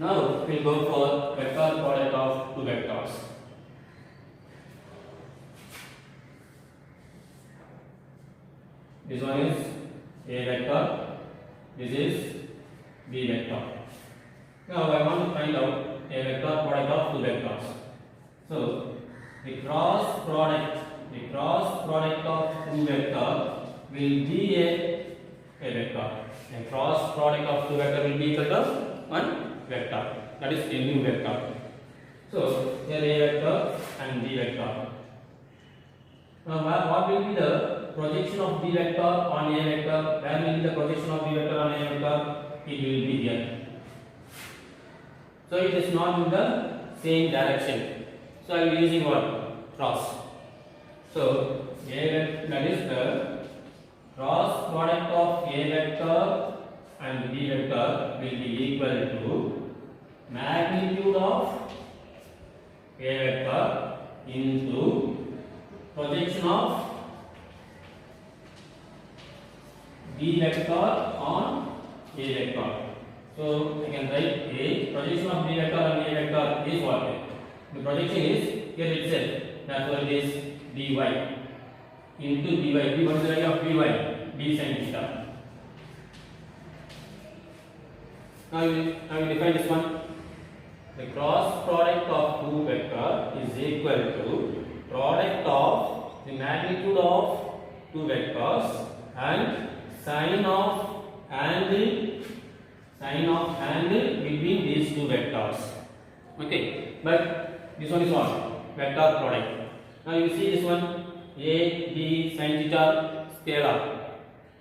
Now we'll go for vector product of two vectors. This one is A vector, this is B vector. Now I want to find out a vector product of two vectors. So the cross product of two vector will be a vector. A cross product of two vector will be equal to one vector. That is a new vector. So here A vector and B vector. Now what will be the projection of B vector on A vector? Where will be the projection of B vector on A vector? It will be here. So it is not in the same direction. So I am using what? Cross. So that is the cross product of A vector and B vector will be equal to magnitude of A vector into projection of B vector on A vector. So I can write A projection of B vector on A vector is what? The projection is here itself. Therefore it is dy into dy. What is the value of dy? D sin theta. Now I will define this one. The cross product of two vector is equal to product of the magnitude of two vectors and sine of angle between these two vectors. Okay, but this one is what? Vector product. Now you see this one A B sin theta scalar.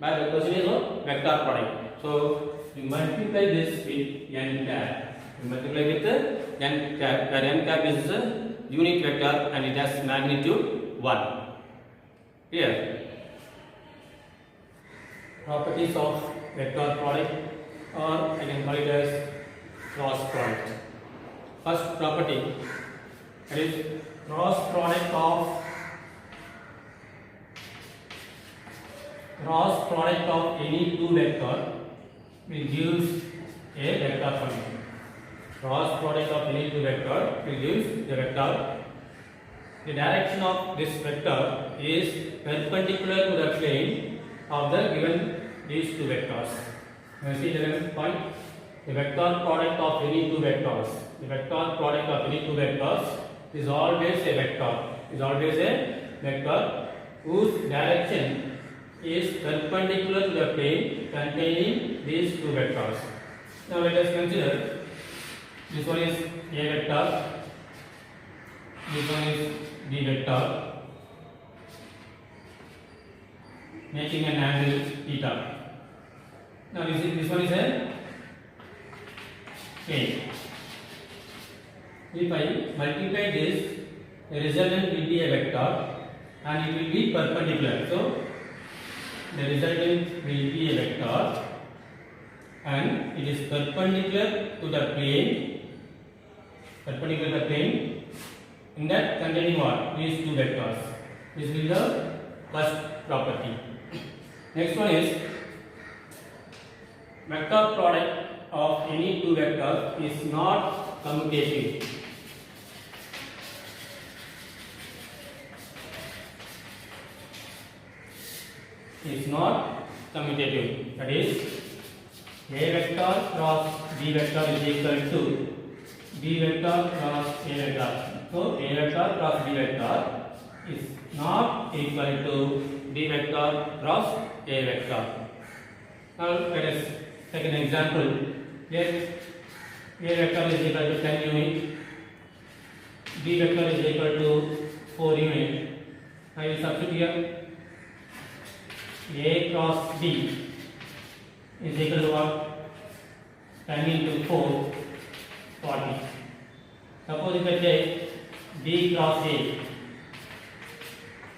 But the question is what? Vector product. So you multiply this with n cap. You multiply with n cap. Where n cap is a unit vector and it has magnitude 1. Here. Properties of vector product, or I can call it as cross product. First property, that is cross product of any two vector will give a vector function. Cross product of any two vector will give the vector. The direction of this vector is perpendicular to the plane of the given these two vectors. You see the point? The vector product of any two vectors. The vector product of any two vectors is always a vector. Is always a vector whose direction is perpendicular to the plane containing these two vectors. Now let us consider this one is A vector. This one is B vector. Making an angle theta. Now this one is a plane. If I multiply this, the resultant will be a vector and it will be perpendicular. So the resultant will be a vector and it is perpendicular to the plane. Perpendicular to the plane. In that containing what? These two vectors. This will be the first property. Next one is vector product of any two vectors is not commutative. Is not commutative. That is A vector cross B vector is equal to B vector cross A vector. So A vector cross B vector is not equal to B vector cross A vector. Now let us take an example. Here A vector is equal to 10 unit, B vector is equal to 4 unit. I will substitute here A cross B is equal to what? 10 into 4, 40. Suppose if I take B cross A,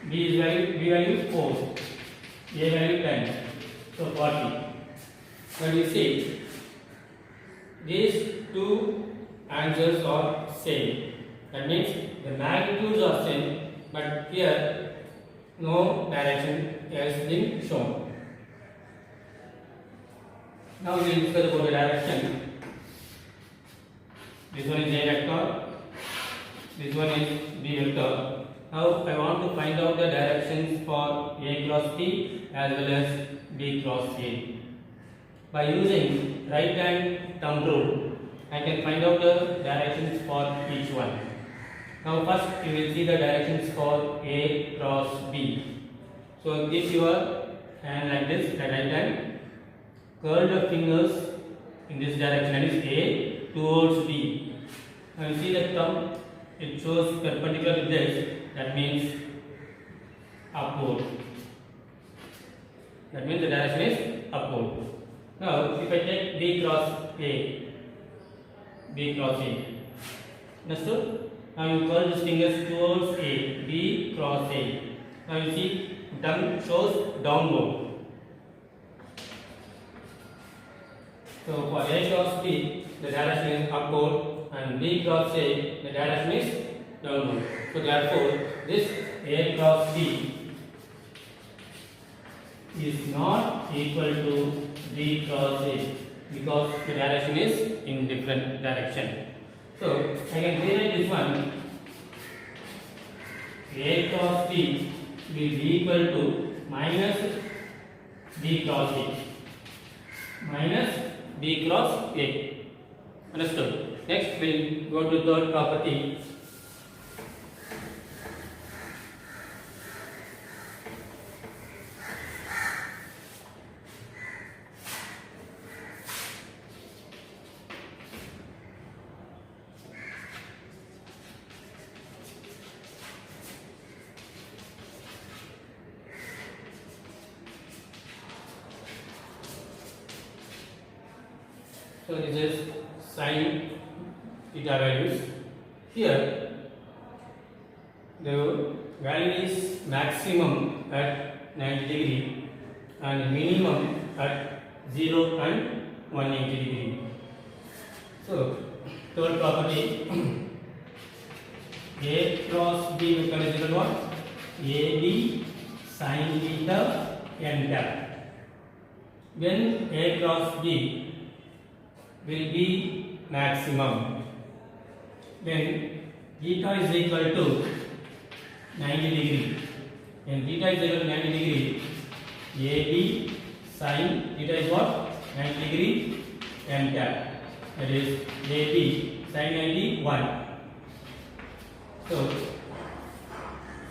B value 4, A value 10, so 40. But you see, these two answers are same. That means the magnitudes are same, but here no direction has been shown. Now we will discuss about the direction. This one is A vector. This one is B vector. Now I want to find out the directions for A cross B as well as B cross A. By using right hand thumb rule, I can find out the directions for each one. Now first you will see the directions for A cross B. So keep your hand like this, the right hand, curl the fingers in this direction, that is A towards B. Now you see the thumb, it shows perpendicular with this, that means upward. That means the direction is upward. Now if I take B cross A, understood? Now you curl these fingers towards A, B cross A. Now you see thumb shows downward. So for A cross B, the direction is upward, and B cross A, the direction is downward. So therefore, this A cross B is not equal to B cross A because the direction is in different direction. So I can rewrite this one. A cross B will be equal to minus B cross A. Minus B cross A. Understood? Next we'll go to third property. So this is sin theta values. Here the value is maximum at 90 degree and minimum at 0 and 180 degree. So third property, A cross B vector is equal to what? AB sin theta n cap. When A cross B will be maximum, then theta is equal to 90 degree. When theta is equal to 90 degree, AB sin theta is what? 90 degree n cap. That is AB sin 90 1. So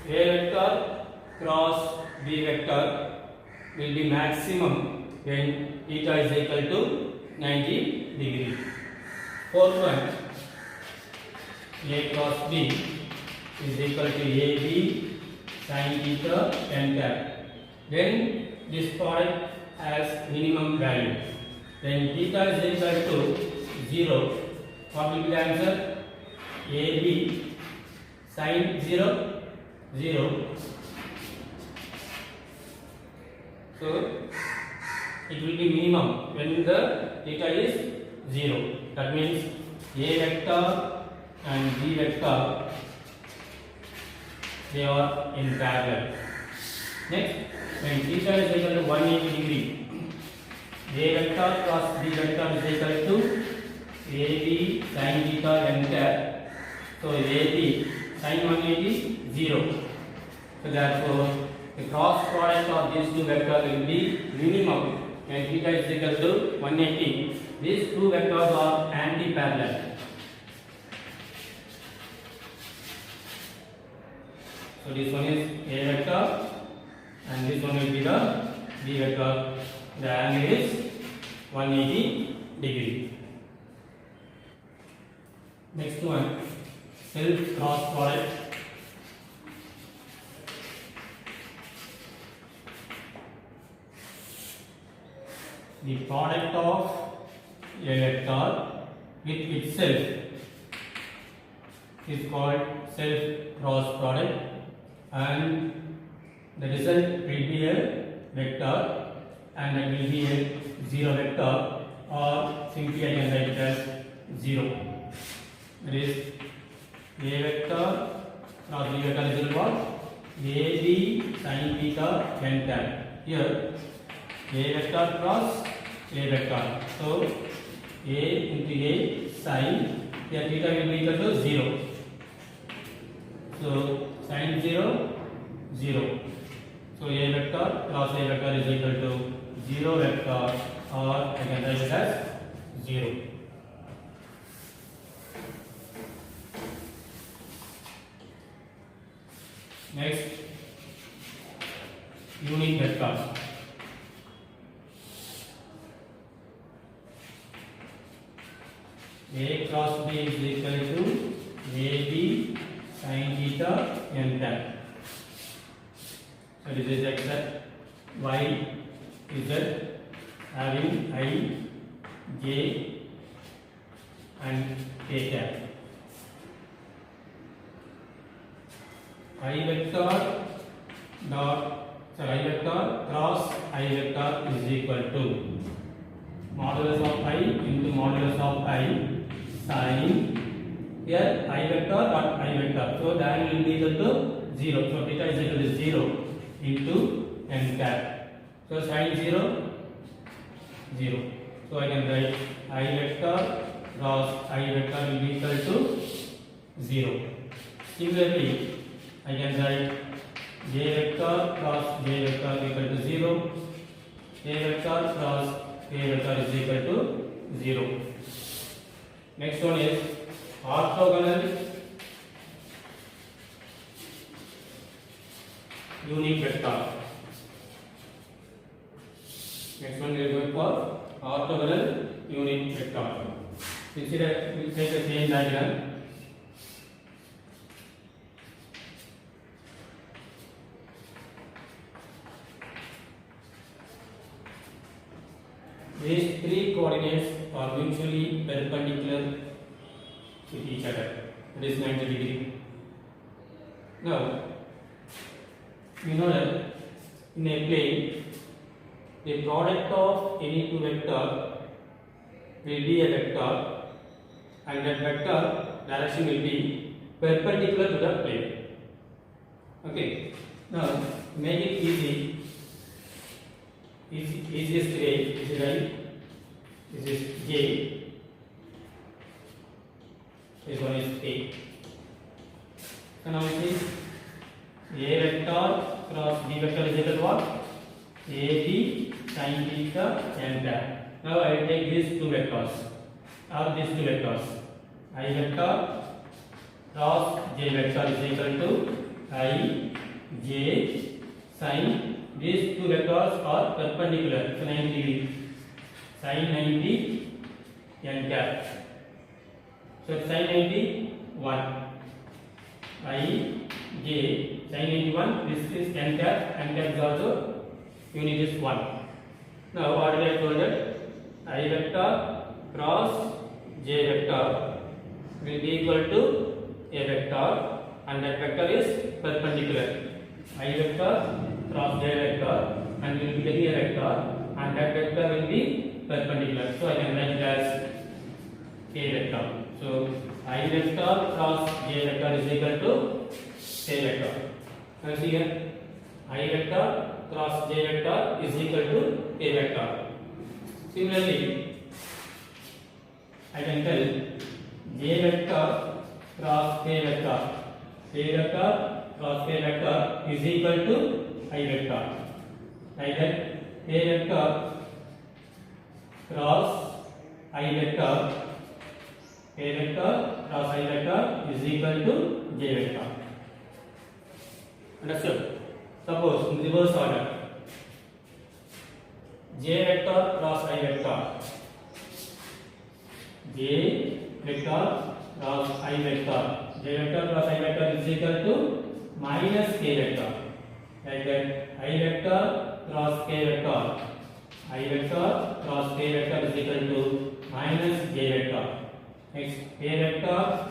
A vector cross B vector will be maximum when theta is equal to 90 degree. Fourth one, A cross B is equal to AB sin theta n cap. Then this product has minimum value. Then theta is equal to 0. What will be the answer? AB sin 0, 0. So it will be minimum when the theta is 0. That means A vector and B vector, they are in parallel. Next, when theta is equal to 180 degree, A vector cross B vector is equal to AB sin theta n cap. So AB sin 180 0. So therefore the cross product of these two vectors will be minimum when theta is equal to 180. These two vectors are anti-parallel. So this one is A vector and this one will be the B vector. The angle is 180 degree. Next one, self cross product. The product of a vector with itself is called self cross product, and the result will be a vector and it will be a zero vector, or simply I can write it as 0. That is A vector cross B vector is equal to what? AB sin theta n cap. Here A vector cross A vector. So A into A sin here theta will be equal to 0. So sin 0, 0. So A vector cross A vector is equal to 0 vector, or I can write it as 0. Next, unit vector. A cross B is equal to AB sin theta n tan. So this is x, y, z having I, j and k cap. I vector cross I vector is equal to modulus of I into modulus of I sin, here I vector dot I vector, so the angle will be equal to 0, so theta is equal to 0 into n cap, so sin 0, 0, so I can write I vector cross I vector will be equal to 0. Similarly, I can write j vector cross j vector equal to 0, k vector cross k vector is equal to 0. Next one is orthogonal unit vector. Next one we are going for orthogonal unit vector. Consider, we take the same diagram. These three coordinates are mutually perpendicular with each other. It is 90 degree. Now, we know that in a plane, the product of any two vector will be a vector, and that vector direction will be perpendicular to the plane. Okay. Now, to make it easiest way is right. This is J. This one is A. So now it is A vector cross B vector is equal to what? AB sin theta n tan. Now I will take these two vectors, or these two vectors. I vector cross J vector is equal to I J sin. These two vectors are perpendicular, so 90 degree. Sin 90 n cap. So sin 90 1. I j sin 91. This is n cap. N cap is also unit is 1. Now what we have told that I vector cross j vector will be equal to a vector, and that vector is perpendicular. I vector cross j vector, and we will be getting a vector, and that vector will be perpendicular. So I can write it as k vector. So I vector cross j vector is equal to k vector. Now see here, I vector cross j vector is equal to k vector. Similarly, I can tell j vector cross k vector. K vector cross k vector is equal to I vector. Like that, k vector cross I vector, k vector cross I vector is equal to j vector. Understood? Suppose in reverse order, j vector cross I vector, j vector cross I vector, j vector cross I vector is equal to minus k vector. Like that, I vector cross k vector, I vector cross k vector is equal to minus j vector. Next, k vector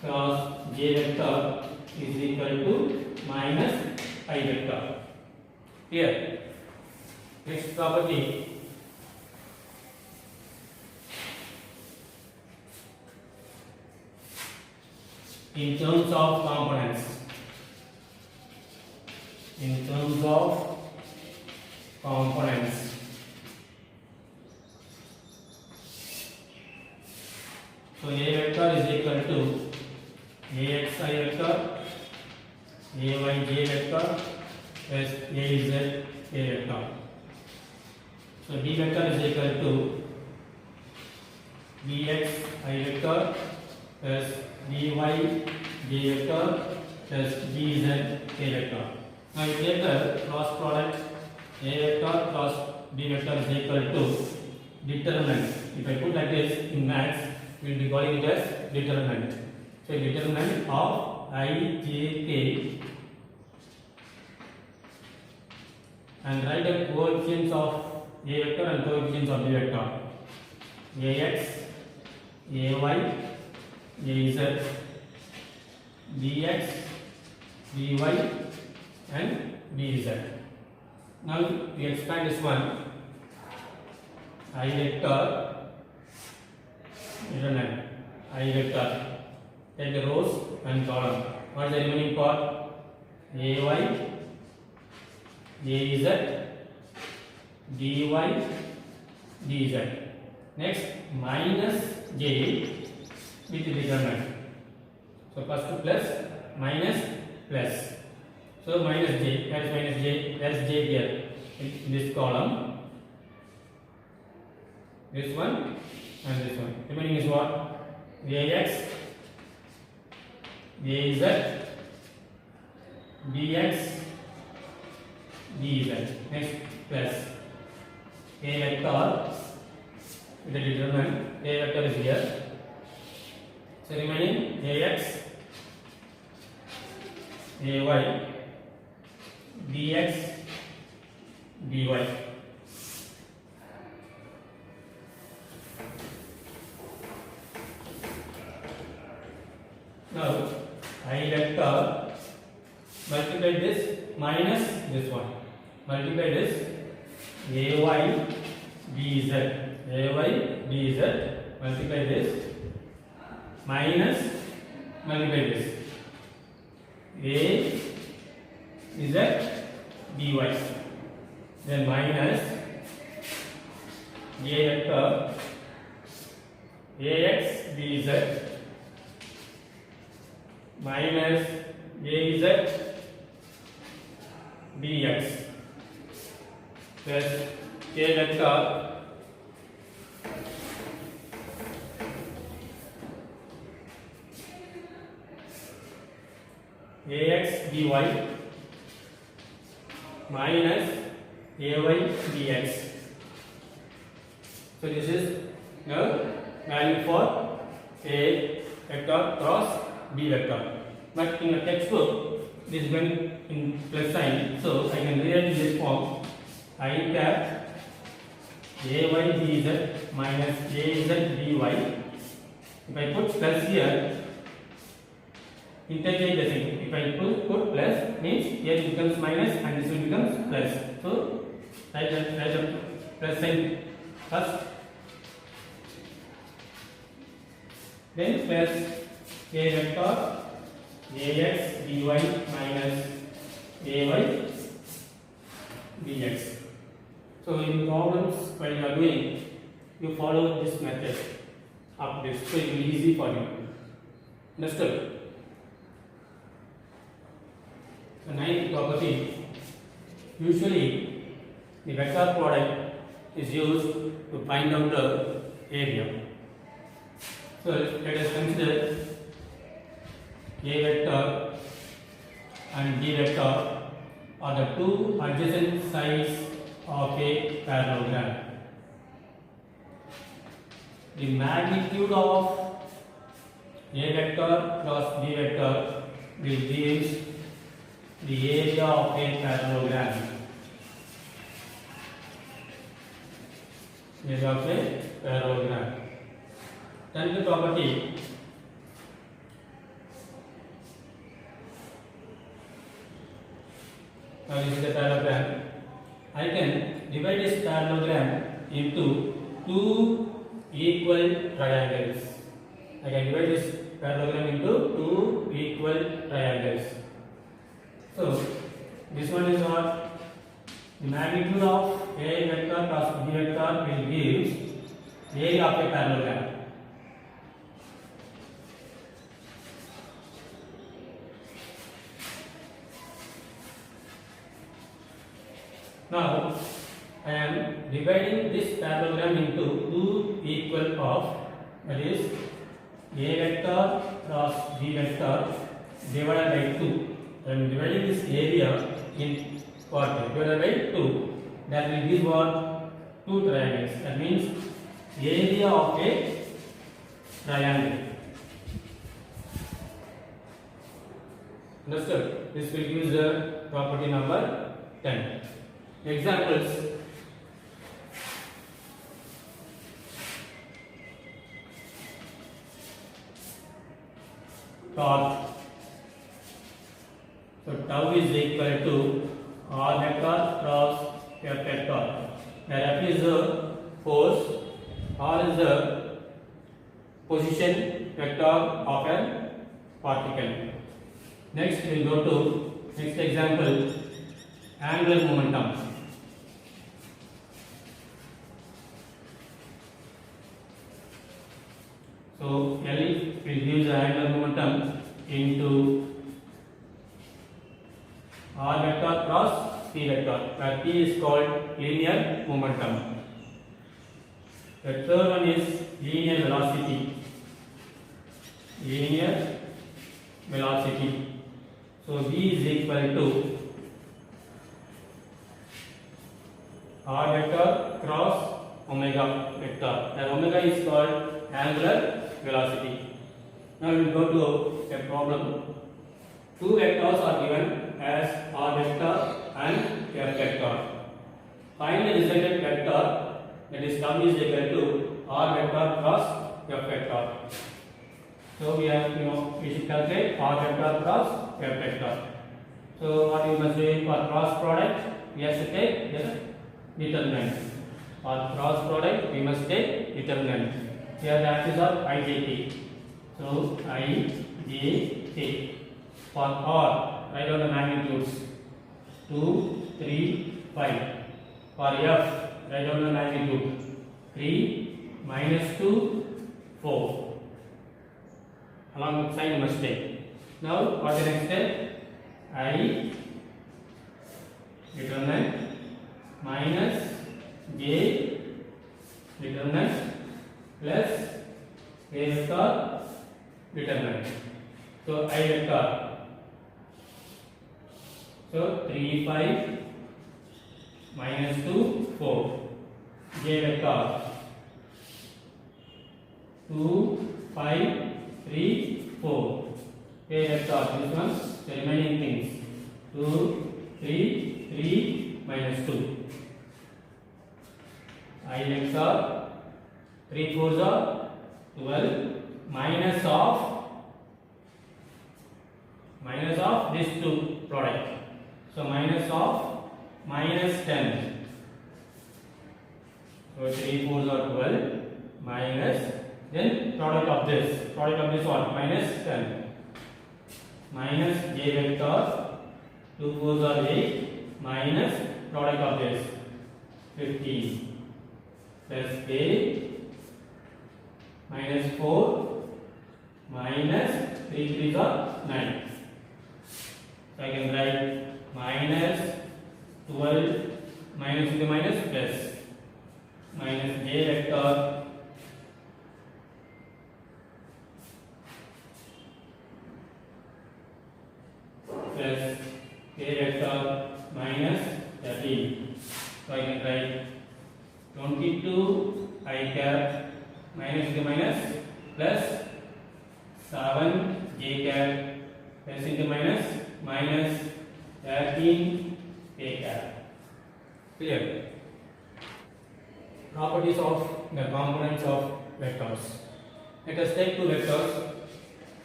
cross j vector is equal to minus I vector. Here, next property. In terms of components. In terms of components. So A vector is equal to AXI vector, AYJ vector plus AZ A vector. So B vector is equal to BXI vector plus BYJ vector plus BZ A vector. Now if you take the cross product, A vector cross B vector is equal to determinant. If I put like this in maths, we will be calling it as determinant. So determinant of IJK, and write the coefficients of A vector and coefficients of B vector. AX, AY, AZ, BX, BY and BZ. Now we expand this one. I vector determinant. I vector. Take the rows and column. What is the remaining part? AY, AZ, BY, BZ. Next, minus J with the determinant. So first plus, minus, plus. So minus J, where is minus J? There is J here in this column. This one and this one. Remaining is what? AX, AZ, BX, BZ. Next, plus A vector with the determinant. A vector is here. So remaining AX, AY, BX, BY. Now I vector multiply this minus this one. Multiply this AY, BZ. AY, BZ. Multiply this minus multiply this AZ, BY. Then minus A vector AX, BZ minus AZ, BX plus K vector AX, BY minus AY, BX. So this is the value for A vector cross B vector. But in a textbook, this is going in plus sign. So I can rewrite in this form: I cap AY, BZ minus AZ, BY. If I put plus here, interchange the sign. If I put plus, means here it becomes minus and this one becomes plus. So write the plus sign first, then plus A vector AX, BY minus AY, BX. So in problems while you are doing, you follow this method up this, so it will be easy for you. Understood? The ninth property, usually the vector product is used to find out the area. So let us consider A vector and B vector are the two adjacent sides of a parallelogram. The magnitude of A vector plus B vector will give the area of a parallelogram. Area of a parallelogram. Tenth property. Now this is the parallelogram. I can divide this parallelogram into two equal triangles. I can divide this parallelogram into two equal triangles. So this one is what? The magnitude of A vector plus B vector will give area of a parallelogram. Now I am dividing this parallelogram into two equal halves, that is A vector cross B vector divided by 2. I am dividing this area in what? Divided by 2. That will give what? Two triangles. That means area of a triangle. Understood? This will give the property number 10. Examples. Torque. So tau is equal to R vector cross F vector. Where F is the force, R is the position vector of a particle. Next we will go to next example, angular momentum. So L will give the angular momentum into R vector cross P vector, where P is called linear momentum. The third one is linear velocity. Linear velocity. So V is equal to R vector cross omega vector. And omega is called angular velocity. Now we will go to a problem. Two vectors are given as R vector and F vector. Find the resultant vector, that is term is equal to R vector cross F vector. So we have we should calculate R vector cross F vector. So what we must do for cross product, we have to take the determinant. For cross product, we must take determinant. Here the axis of IJT. So IJT. For R, write down the magnitudes. 2, 3, 5. For F, write down the magnitude. 3, -2, 4. Along with sign you must take. Now what is the next step? I determinant minus J determinant plus A vector determinant. So I vector. So 3, 5 -2, 4. J vector 2, 5, 3, 4. A vector, this one, the remaining things. 2, 3, 3 -2. I vector 3 4s are 12 minus of these two product. So minus of -10. So 3 4s are 12 minus, then product of this what? -10. Minus J vector 2 4s are 8 minus product of this 15 plus A minus 4 minus 3 3s are 9. So I can write minus 12 minus into minus plus minus J vector plus K vector minus 13. So I can write 22 I cap minus into minus plus 7 J cap plus into minus minus 13 K cap. Clear? Properties of the components of vectors. Let us take two vectors.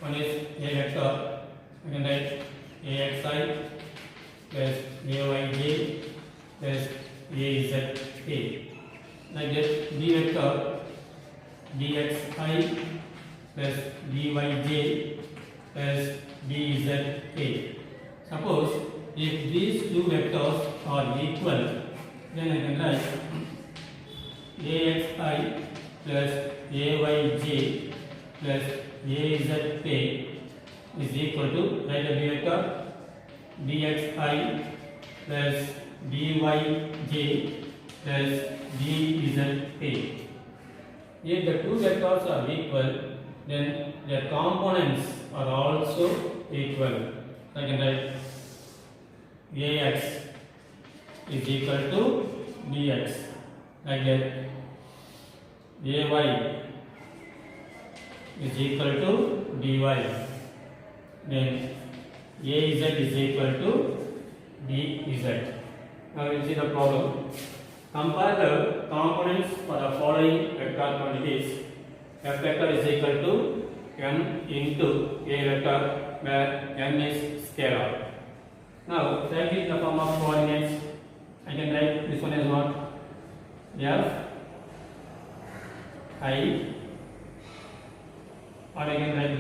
One is A vector. We can write AXI plus AYJ plus AZK. Like that, B vector DXI plus DYJ plus DZK. Suppose if these two vectors are equal, then I can write AXI plus AYJ plus AZK is equal to, write the B vector DXI plus byj plus bzk. If the two vectors are equal, then their components are also equal. So I can write ax is equal to bx, like that. Ay is equal to dy, then az is equal to bz. Now we will see the problem. Compare the components for the following vector quantities. F vector is equal to m into a vector, where m is scalar. Now take it in the form of coordinates. I can write this one as what? F I, or I can write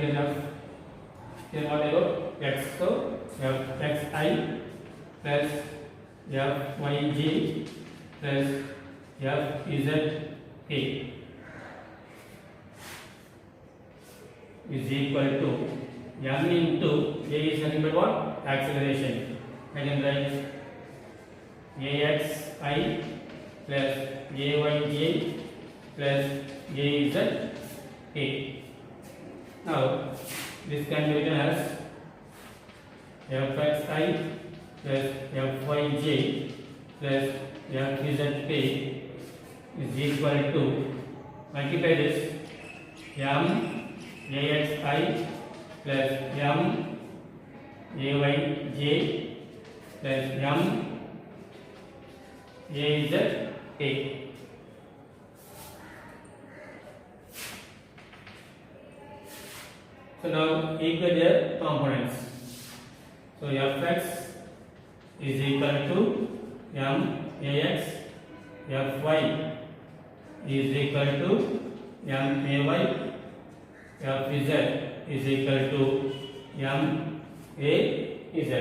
here what I got? X. So f x I plus f y j plus f z k is equal to m into a is nothing but what? Acceleration. I can write ax I plus ay j plus az k. Now this can be written as fx I plus fyj plus fz k is equal to, multiply this, m ax I plus m ay j plus m az k. So now equal their components. So fx is equal to m ax, fy is equal to m ay, fz is equal to m az.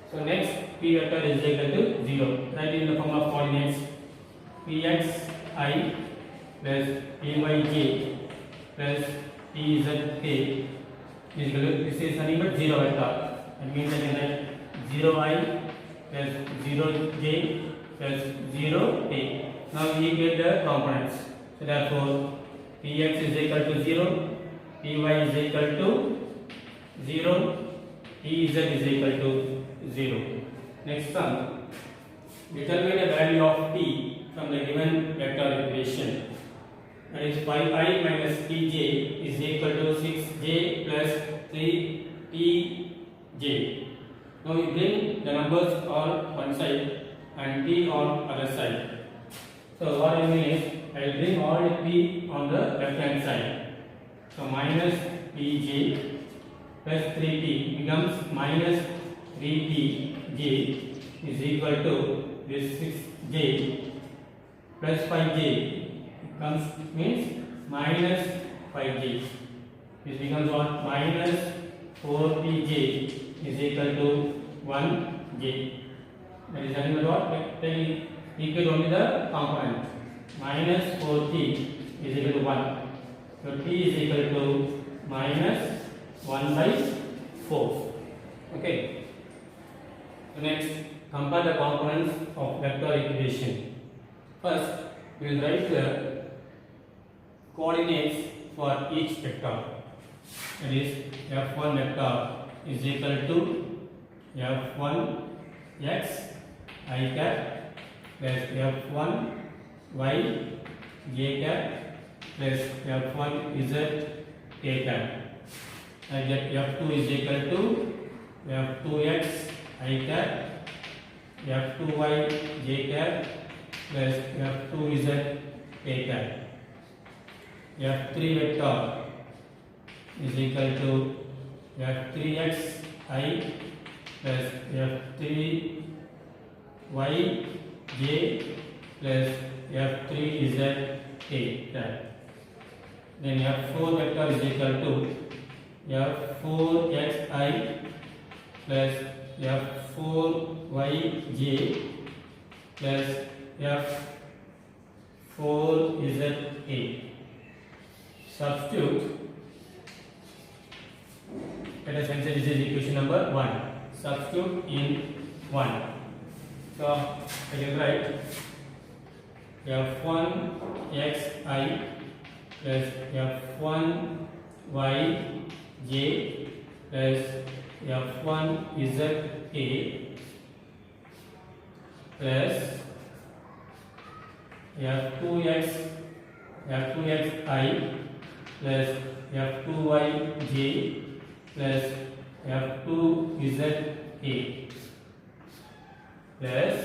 So next p vector is equal to 0. Write in the form of coordinates. Px I plus pyj plus pzk is equal to, this is nothing but 0 vector. That means I can write 0i plus 0j plus 0k. Now we get the components. So therefore px is equal to 0, py is equal to 0, pz is equal to 0. Next one, determine the value of p from the given vector equation. That is 5i minus pj is equal to 6j plus 3pj. Now we bring the numbers on one side and p on other side. So what I mean is, I will bring all the p on the left hand side. So minus pj plus 3p becomes minus 3pj is equal to this 6j plus 5j comes means minus 5j. This becomes what? Minus 4pj is equal to 1j. That is nothing but what? Take equal only the component. Minus 4t is equal to 1. So t is equal to minus 1 by 4. Okay. So next, compare the components of vector equation. First, we will write the coordinates for each vector. That is, f1 vector is equal to f1 x I cap plus f1 y j cap plus f1 z k cap. I get f2 is equal to f2x I cap, f2y j cap plus f2z k cap. f3 vector is equal to f3x I plus f3y j plus f3z k cap. Then f4 vector is equal to f4x I plus f4yj plus f4zk. Substitute. Let us answer this is equation number 1. Substitute in 1. So I can write f1 xi plus f1 yj plus f1 za plus f2xi plus f2yj plus f2za plus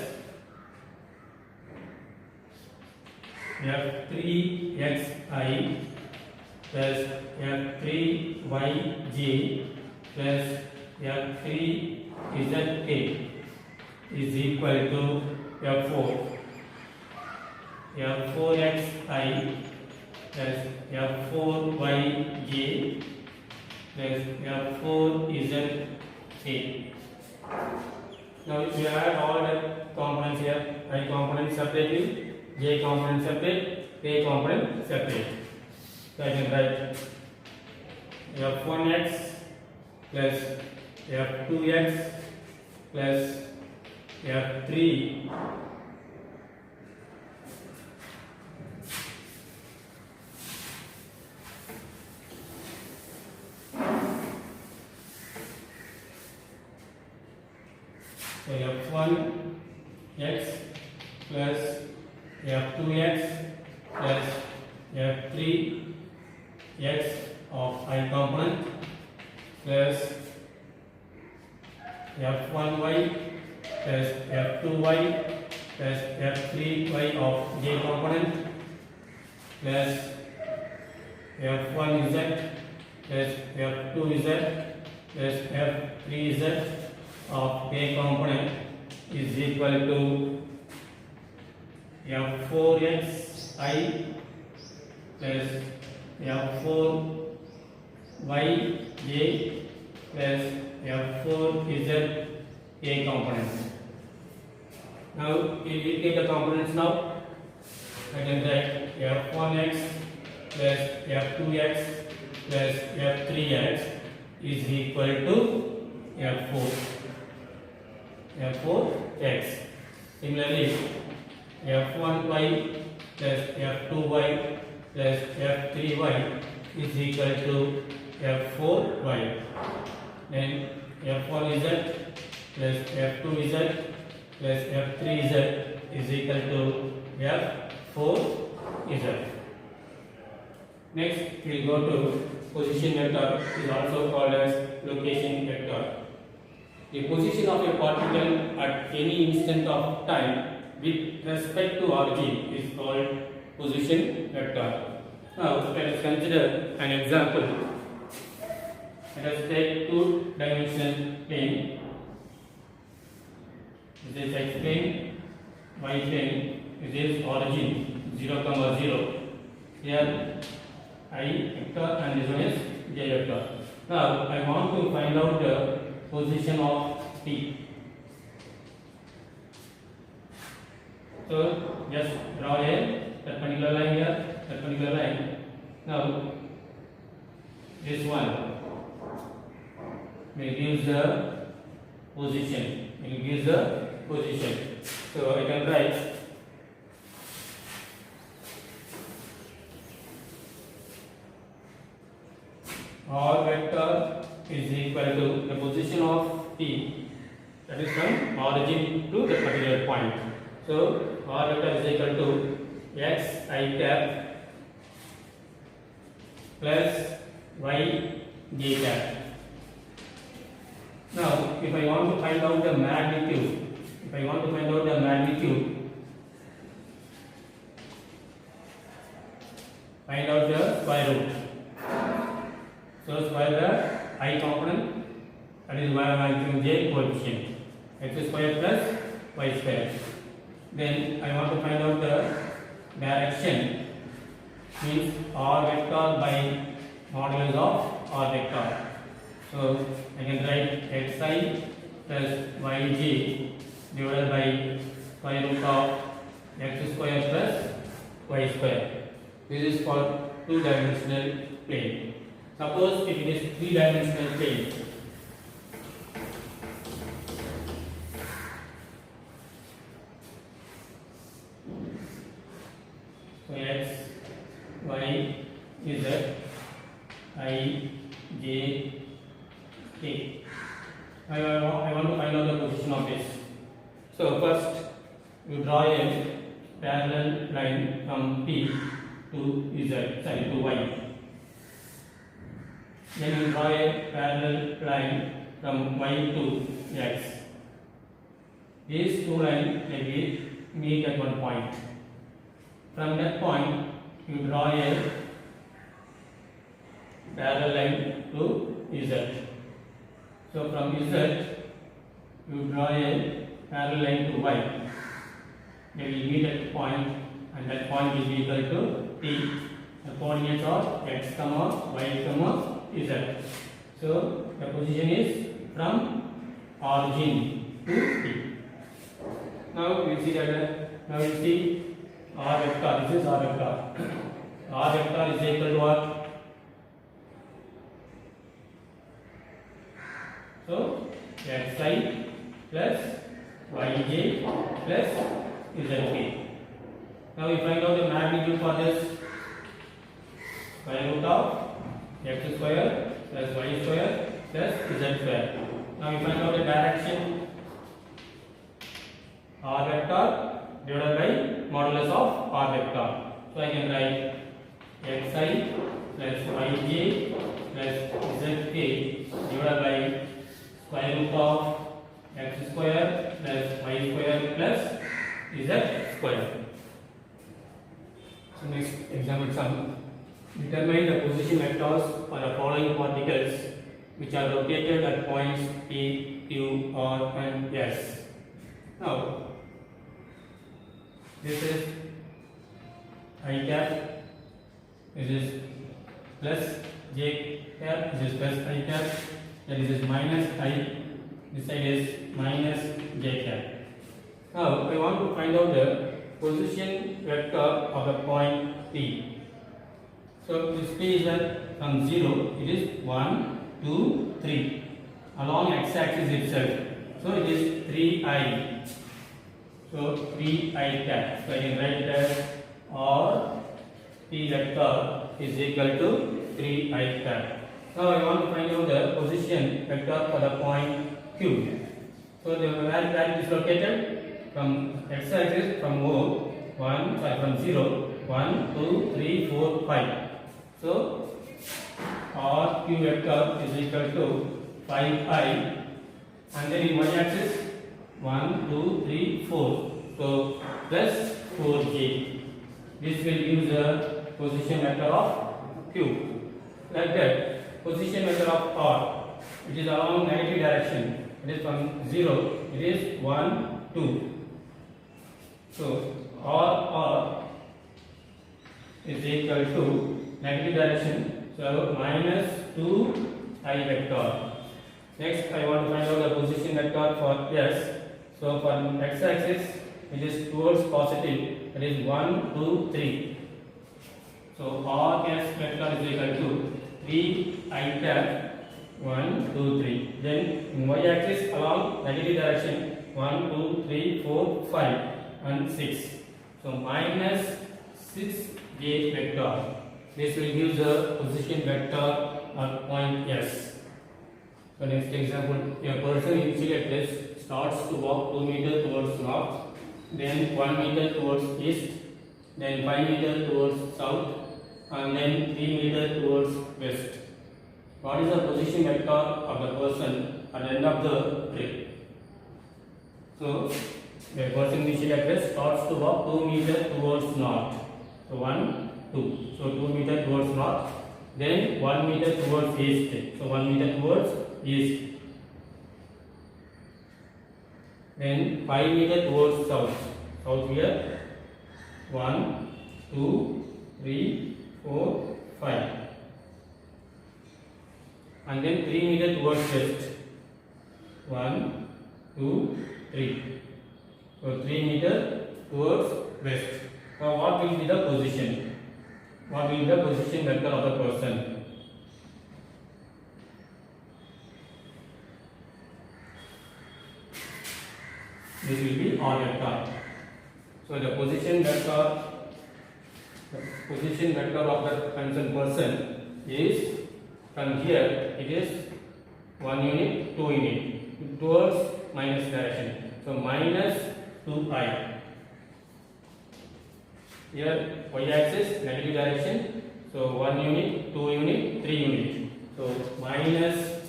f3xi plus f3yj plus f3za is equal to f4. f4xi plus f4yj plus f4za. Now we add all the components here. I component separately, j component separate, k component separate. So I can write f1x plus f2x plus f3 so f1x plus f2x plus f3x of I component plus f1y plus f2y plus f3y of j component plus f1z plus f2z plus f3z of k component is equal to f4xi plus f4yj plus f4z k components. Now if we take the components now, I can write f1x plus f2x plus f3x is equal to f4x. Similarly, f1y plus f2y plus f3y is equal to f4y. Then f1z plus f2z plus f3z is equal to f4z. Next, we will go to position vector, is also called as location vector. The position of a particle at any instant of time with respect to origin is called position vector. Now, let us consider an example. Let us take two-dimensional plane. This is x plane, y plane. This is origin 0, 0. Here I vector and this one is j vector. Now I want to find out the position of t. So just draw a perpendicular line here, perpendicular line. Now this one will give the position. So I can write r vector is equal to the position of t, that is from origin to the particular point. So r vector is equal to x I cap plus y j cap. Now if I want to find out the magnitude, find out the square root. So square the I component, that is y magnitude j coefficient, x square plus y square. Then I want to find out the direction, means r vector by modulus of r vector. So I can write xi plus yj divided by square root of x square plus y square. This is for two-dimensional plane. Suppose if it is three-dimensional plane, So first you draw a parallel line from P to Y. Then you draw a parallel line from Y to X. These two lines may meet at one point. From that point, you draw a parallel line to Z. So from Z, you draw a parallel line to Y. They will meet at a point, and that point will be equal to T. The coordinates are X, Y, Z. So the position is from origin to T. Now we see that. Now you see R vector. This is R vector. R vector is equal to what? So xi plus yj plus zk. Now we find out the magnitude for this. Square root of x square plus y square plus z square. Now we find out the direction. R vector divided by modulus of R vector. So I can write xi plus yj plus zk divided by square root of x square plus y square plus z square. So next example sum. Determine the position vectors for the following particles which are located at points P, Q, R and S. Now this is I cap, this is plus j cap, this is plus I cap, and this is minus I, this side is minus j cap. Now I want to find out the position vector of the point P. So this P is from 0, it is 1, 2, 3 along x-axis itself. So it is 3I. So 3I cap. So I can write it as R P vector is equal to 3I cap. Now I want to find out the position vector for the point Q. So where it is located from x-axis from from 0, 1, 2, 3, 4, 5. So R Q vector is equal to 5I, and then in y-axis 1, 2, 3, 4. So plus 4j. This will give the position vector of Q. Like that, position vector of R, it is along negative direction. It is from 0. It is 1, 2. So R is equal to negative direction. So minus 2I vector. Next, I want to find out the position vector for S. So for x-axis, it is towards positive. That is 1, 2, 3. So RS vector is equal to 3I cap 1, 2, 3. Then in y-axis along negative direction 1, 2, 3, 4, 5 and 6. So minus 6j vector. This will give the position vector at point S. So next example, a person initially at this starts to walk 2 meters towards north, then 1 meter towards east, then 5 meters towards south, and then 3 meters towards west. What is the position vector of the person at the end of the trip? So the person initially at this starts to walk 2 meters towards north. So 1, 2. So 2 meters towards north, then 1 meter towards east. So 1 meter towards east. Then 5 meters towards south. South here 1, 2, 3, 4, 5. And then 3 meters towards west. 1, 2, 3. So 3 meters towards west. Now what will be the position? What will be the position vector of the person? This will be R vector. So the position vector of the concerned person is from here. It is 1 unit, 2 unit towards minus direction. So minus 2I. Here y axis negative direction. So 1 unit, 2 unit, 3 unit. So minus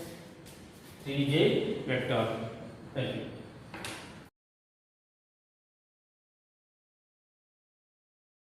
3j vector.